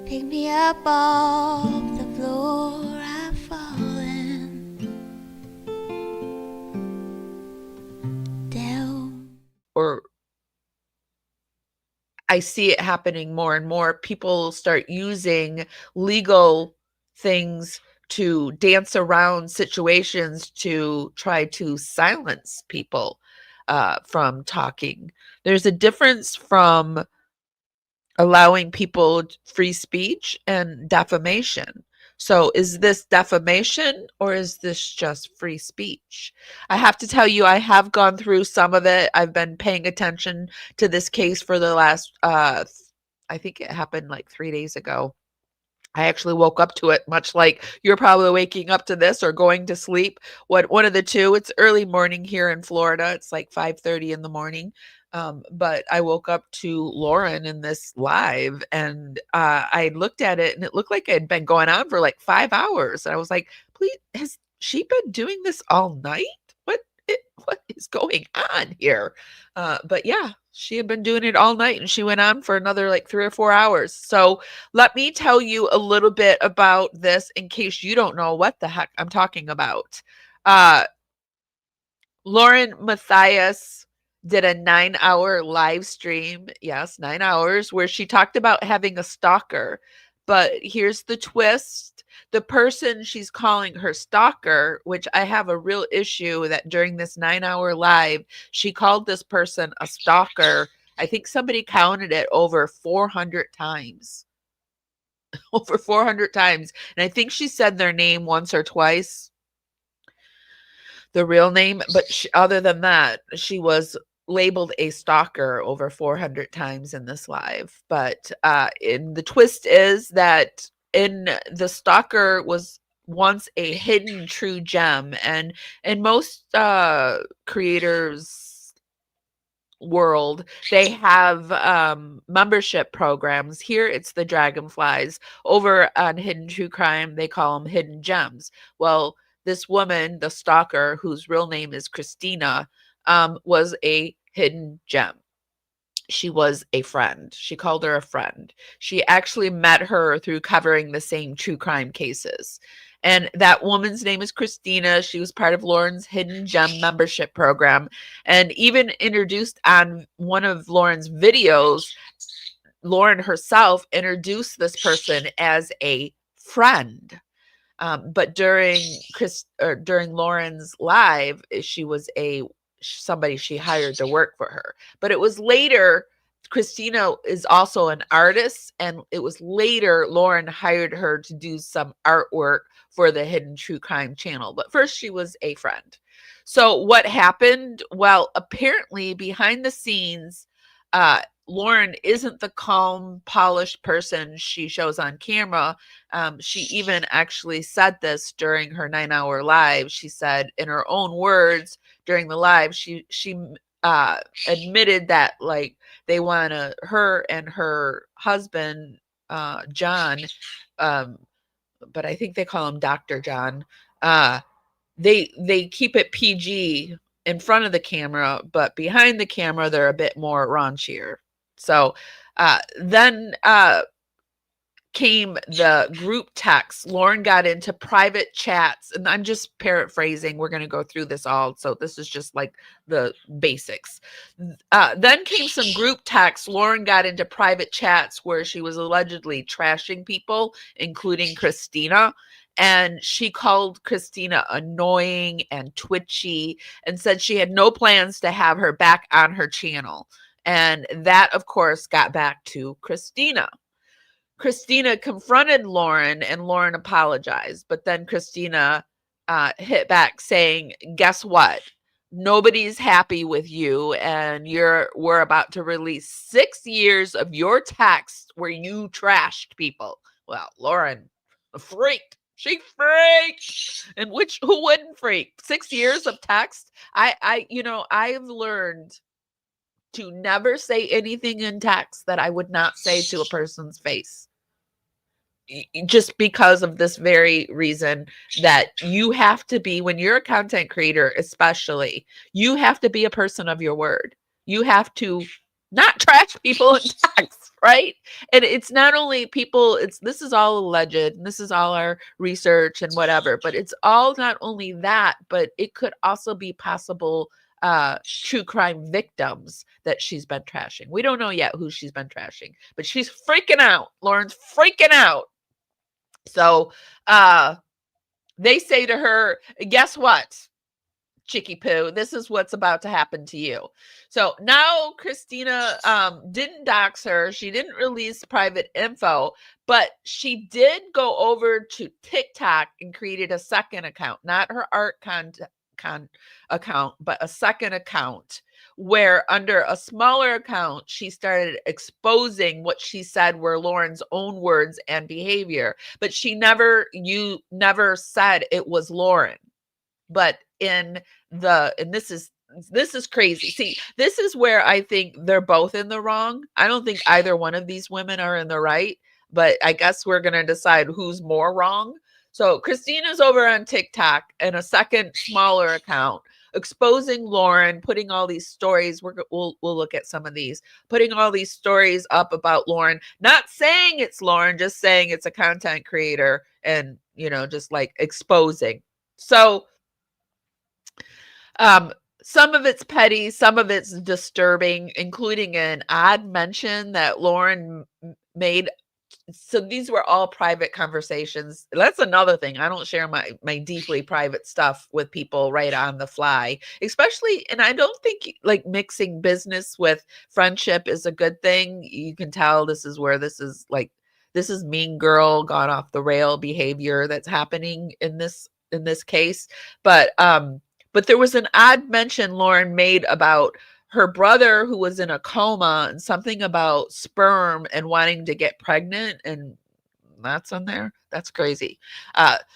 Pick me up off the floor I've fallen down. Or I see it happening more and more. People start using legal things to dance around situations to try to silence people from talking. There's a difference from allowing people free speech and defamation. So is this defamation or is this just free speech? I have to tell you, I have gone through some of it. I've been paying attention to this case for the last, I think it happened like 3 days ago. I actually woke up to it, much like you're probably waking up to this or going to sleep. One of the two. It's early morning here in Florida. It's like 5:30 in the morning. But I woke up to Lauren in this live, and I looked at it, and it looked like it had been going on for like 5 hours. And I was like, "Please, has she been doing this all night? What is going on here?" But yeah, she had been doing it all night, and she went on for another like 3 or 4 hours. So let me tell you a little bit about this in case you don't know what the heck I'm talking about. Uh, Lauren Mathias did a 9-hour live stream. Yes, 9 hours, where she talked about having a stalker. But here's the twist. The person she's calling her stalker, which I have a real issue that during this 9-hour live, she called this person a stalker. I think somebody counted it over 400 times. Over 400 times. And I think she said their name once or twice, the real name. But other than that, she was labeled a stalker over 400 times in this live. But in the twist is that in the stalker was once a hidden true gem, and in most creators world, they have membership programs. Here it's the Dragonflies. Over on Hidden True Crime, they call them hidden gems. Well, this woman, the stalker, whose real name is Christina, was a hidden gem. She was a friend. She called her a friend. She actually met her through covering the same true crime cases. And that woman's name is Christina. She was part of Lauren's Hidden Gem membership program, and even introduced on one of Lauren's videos. Lauren herself introduced this person as a friend. But during Lauren's live, she was somebody she hired to work for her. But it was later, Christina is also an artist, and it was later Lauren hired her to do some artwork for the Hidden True Crime channel. But first she was a friend. So what happened? Well, apparently behind the scenes, Lauren isn't the calm, polished person she shows on camera. She even actually said this during her 9-hour live. She said in her own words during the live, she admitted that like they want to, her and her husband, John, but I think they call him Dr. John. They keep it PG in front of the camera, but behind the camera, they're a bit more raunchier. So then came the group text. Lauren got into private chats, and I'm just paraphrasing. We're going to go through this all. So this is just like the basics. Then came some group texts. Lauren got into private chats where she was allegedly trashing people, including Christina. And she called Christina annoying and twitchy and said she had no plans to have her back on her channel. And that, of course, got back to Christina. Christina confronted Lauren, and Lauren apologized. But then Christina hit back saying, guess what? Nobody's happy with you, and we're about to release 6 years of your text where you trashed people. Well, Lauren freaked. She freaked. And who wouldn't freak? 6 years of text. I've learned to never say anything in text that I would not say to a person's face. Just because of this very reason, that you have to be, when you're a content creator, especially, you have to be a person of your word. You have to not trash people in text, right? And it's not only people, this is all alleged, and this is all our research and whatever, but it's all not only that, but it could also be possible true crime victims that she's been trashing. We don't know yet who she's been trashing, but she's freaking out. Lauren's freaking out. So they say to her, guess what, Chicky Poo, this is what's about to happen to you. So now Christina didn't dox her. She didn't release private info, but she did go over to TikTok and created a second account, not her art account, but a second account where under a smaller account, she started exposing what she said were Lauren's own words and behavior, but she never said it was Lauren. But and this is crazy. See, this is where I think they're both in the wrong. I don't think either one of these women are in the right, but I guess we're going to decide who's more wrong. So Christina's over on TikTok and a second smaller account exposing Lauren, putting all these stories. We'll look at some of these, putting all these stories up about Lauren, not saying it's Lauren, just saying it's a content creator, and just like exposing. So some of it's petty, some of it's disturbing, including an odd mention that Lauren made. So these were all private conversations. That's another thing. I don't share my deeply private stuff with people right on the fly, especially, and I don't think like mixing business with friendship is a good thing. You can tell this is mean girl gone off the rail behavior that's happening in this case. But there was an odd mention Lauren made about her brother who was in a coma and something about sperm and wanting to get pregnant, and that's in there. That's crazy.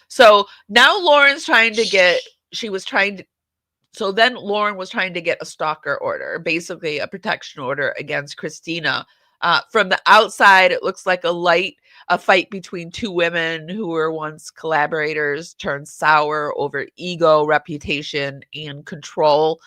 So now Lauren's trying to get, so then Lauren was trying to get a stalker order, basically a protection order against Christina. From the outside, it looks like a fight between two women who were once collaborators turned sour over ego, reputation, and control.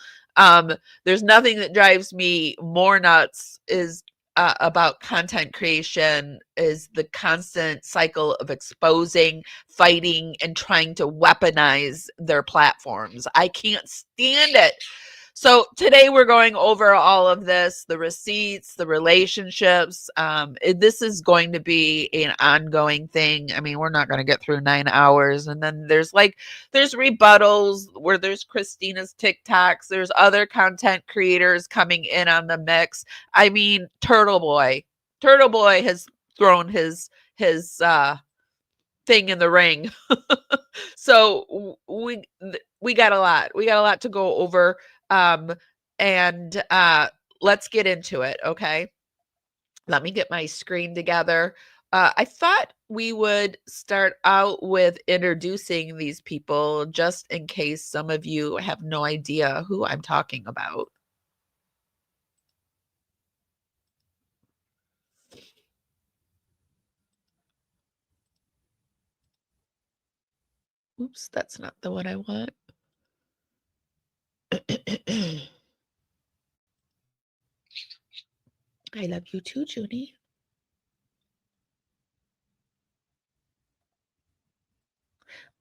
There's nothing that drives me more nuts is about content creation is the constant cycle of exposing, fighting, and trying to weaponize their platforms. I can't stand it. So today we're going over all of this, the receipts, the relationships. This is going to be an ongoing thing. I mean, we're not going to get through 9 hours. And then there's rebuttals where there's Christina's TikToks. There's other content creators coming in on the mix. I mean, Turtle Boy has thrown his thing in the ring. So we got a lot to go over. And let's get into it. Okay. Let me get my screen together. I thought we would start out with introducing these people just in case some of you have no idea who I'm talking about. Oops, that's not the one I want. I love you too, Junie.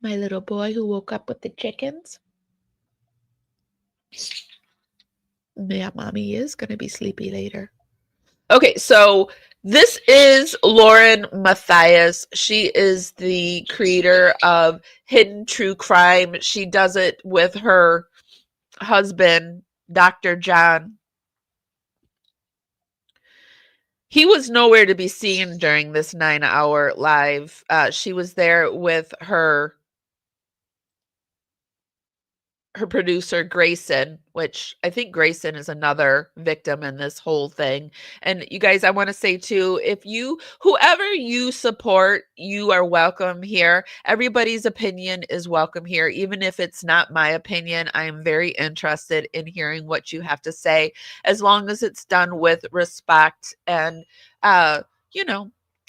My little boy who woke up with the chickens. Yeah, mommy is going to be sleepy later. Okay, so this is Lauren Mathias. She is the creator of Hidden True Crime. She does it with her husband, Dr. John. He was nowhere to be seen during this 9-hour live. She was there with her producer, Grayson, which I think Grayson is another victim in this whole thing. And you guys, I want to say too, whoever you support, you are welcome here. Everybody's opinion is welcome here. Even if it's not my opinion, I am very interested in hearing what you have to say, as long as it's done with respect and,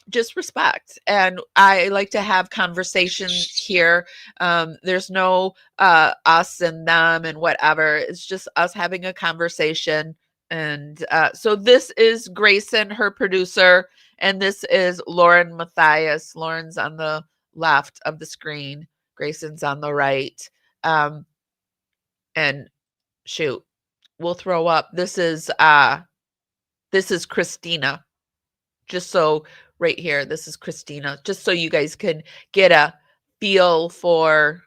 just respect. And I like to have conversations here. There's no us and them and whatever. It's just us having a conversation And so this is Grayson, her producer, and this is Lauren Mathias. Lauren's on the left of the screen. Grayson's on the right. And shoot, we'll throw up. This is Christina. Just so right here, this is Christina. Just so you guys can get a feel for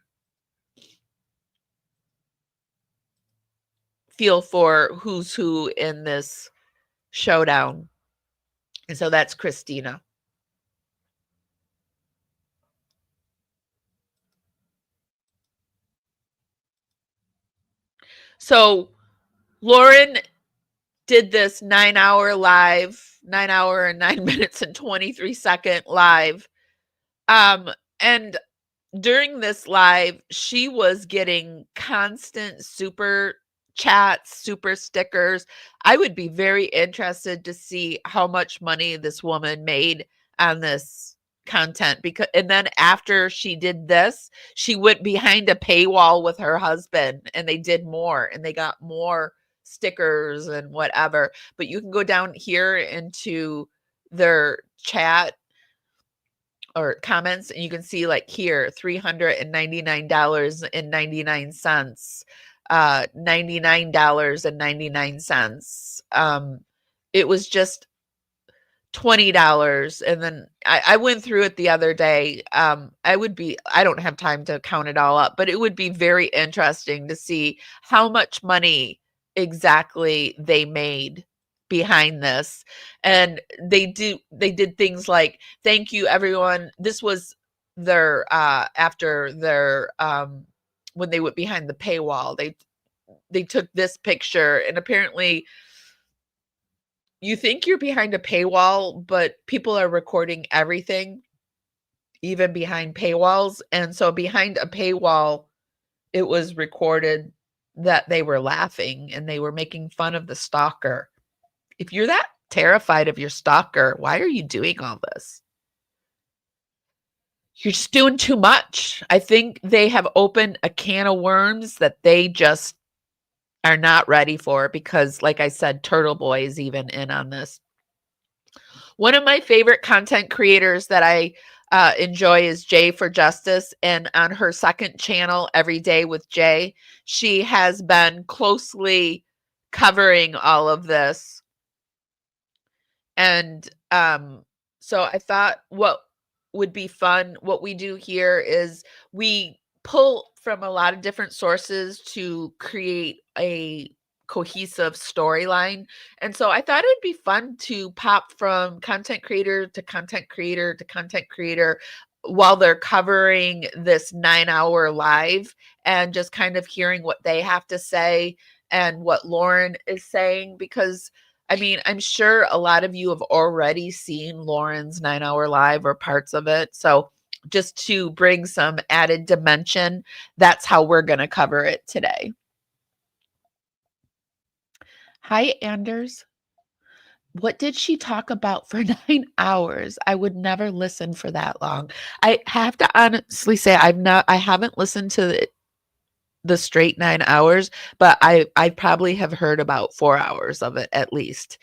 who's who in this showdown. And so that's Christina. So Lauren did this 9 hour live, 9 hour and 9 minutes and 23 second live. And during this live, she was getting constant super chats, super stickers. I would be very interested to see how much money this woman made on this content, because and then after she did this, she went behind a paywall with her husband and they did more and they got more stickers and whatever. But you can go down here into their chat or comments and you can see like here $399.99, $99.99. It was just $20. And then I went through it the other day. I don't have time to count it all up, but it would be very interesting to see how much money exactly they made behind this. And they did things like, thank you everyone. This was their after their when they went behind the paywall, they took this picture, and apparently you think you're behind a paywall, but people are recording everything, even behind paywalls. And so behind a paywall, it was recorded that they were laughing and they were making fun of the stalker. If you're that terrified of your stalker, why are you doing all this? You're just doing too much. I think they have opened a can of worms that they just are not ready for, because like I said, Turtle Boy is even in on this. One of my favorite content creators that I enjoy is Jay for Justice. And on her second channel, Every Day with Jay, she has been closely covering all of this. And so I thought what would be fun, what we do here is we pull from a lot of different sources to create a cohesive storyline. And so I thought it'd be fun to pop from content creator to content creator to content creator while they're covering this 9-hour live, and just kind of hearing what they have to say and what Lauren is saying. Because I mean, I'm sure a lot of you have already seen Lauren's 9-hour live or parts of it. So just to bring some added dimension, that's how we're going to cover it today. Hi, Anders. What did she talk about for 9 hours? I would never listen for that long. I have to honestly say I haven't listened to the straight 9 hours, but I probably have heard about 4 hours of it at least.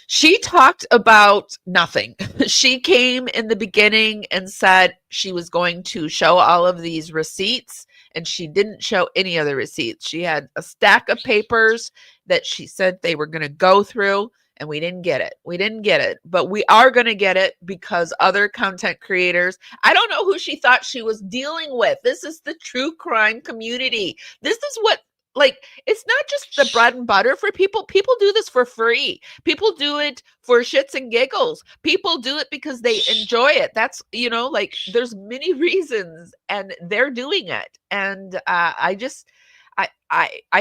She talked about nothing. She came in the beginning and said she was going to show all of these receipts, and she didn't show any of the receipts. She had a stack of papers that she said they were going to go through, and we didn't get it. We didn't get it, but we are going to get it because other content creators, I don't know who she thought she was dealing with. This is the true crime community. This is what, like, it's not just the bread and butter for people. People do this for free. People do it for shits and giggles. People do it because they enjoy it. That's, like, there's many reasons, and they're doing it. And I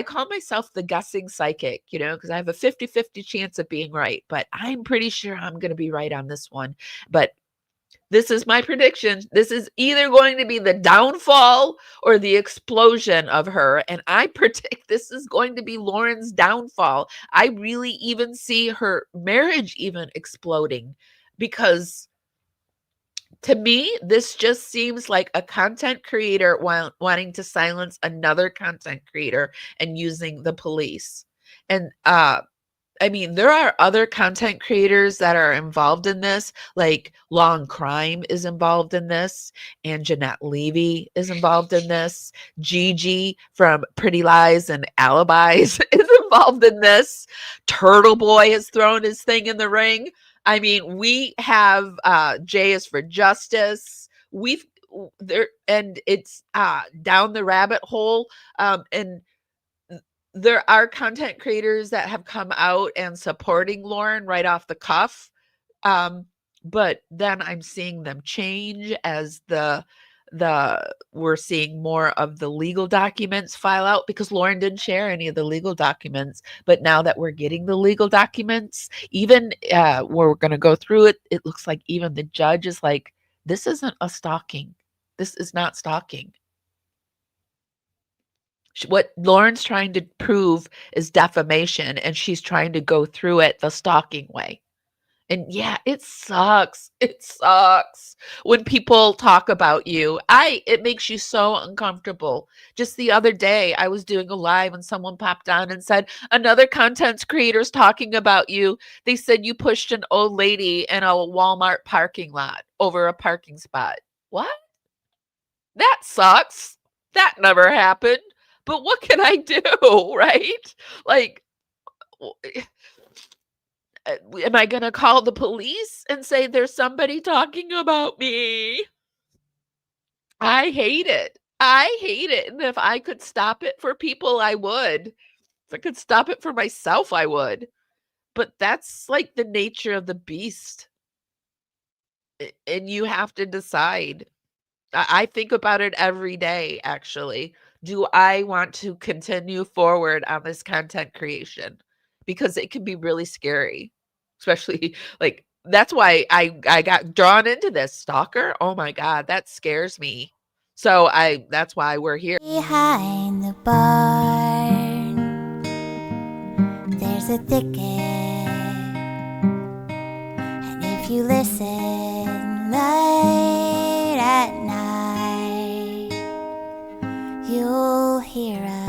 call myself the guessing psychic, because I have a 50-50 chance of being right, but I'm pretty sure I'm going to be right on this one. But this is my prediction. This is either going to be the downfall or the explosion of her. And I predict this is going to be Lauren's downfall. I really even see her marriage even exploding, because to me, this just seems like a content creator wanting to silence another content creator and using the police. And I mean, there are other content creators that are involved in this, like Long Crime is involved in this, and Jeanette Levy is involved in this. Gigi from Pretty Lies and Alibis is involved in this. Turtle Boy has thrown his thing in the ring. I mean, we have J is for Justice. We've there, and it's down the rabbit hole. And there are content creators that have come out and supporting Lauren right off the cuff. But then I'm seeing them change as we're seeing more of the legal documents file out, because Lauren didn't share any of the legal documents. But now that we're getting the legal documents, even we're going to go through it, it looks like even the judge is like, this isn't a stalking. This is not stalking. What Lauren's trying to prove is defamation, and she's trying to go through it the stalking way. And yeah, it sucks. It sucks when people talk about you. It makes you so uncomfortable. Just the other day, I was doing a live and someone popped on and said, another content creator's talking about you. They said you pushed an old lady in a Walmart parking lot over a parking spot. What? That sucks. That never happened. But what can I do, right? Like, am I going to call the police and say there's somebody talking about me? I hate it. I hate it. And if I could stop it for people, I would. If I could stop it for myself, I would. But that's like the nature of the beast. And you have to decide. I think about it every day, actually. Do I want to continue forward on this content creation? Because it can be really scary, especially like that's why I got drawn into this. Stalker. Oh my God, that scares me. So that's why we're here. Behind the barn, there's a thicket, and if you listen late at night, you'll hear a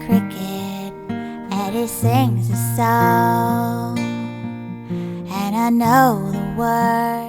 cricket, and it sings a song, and I know the words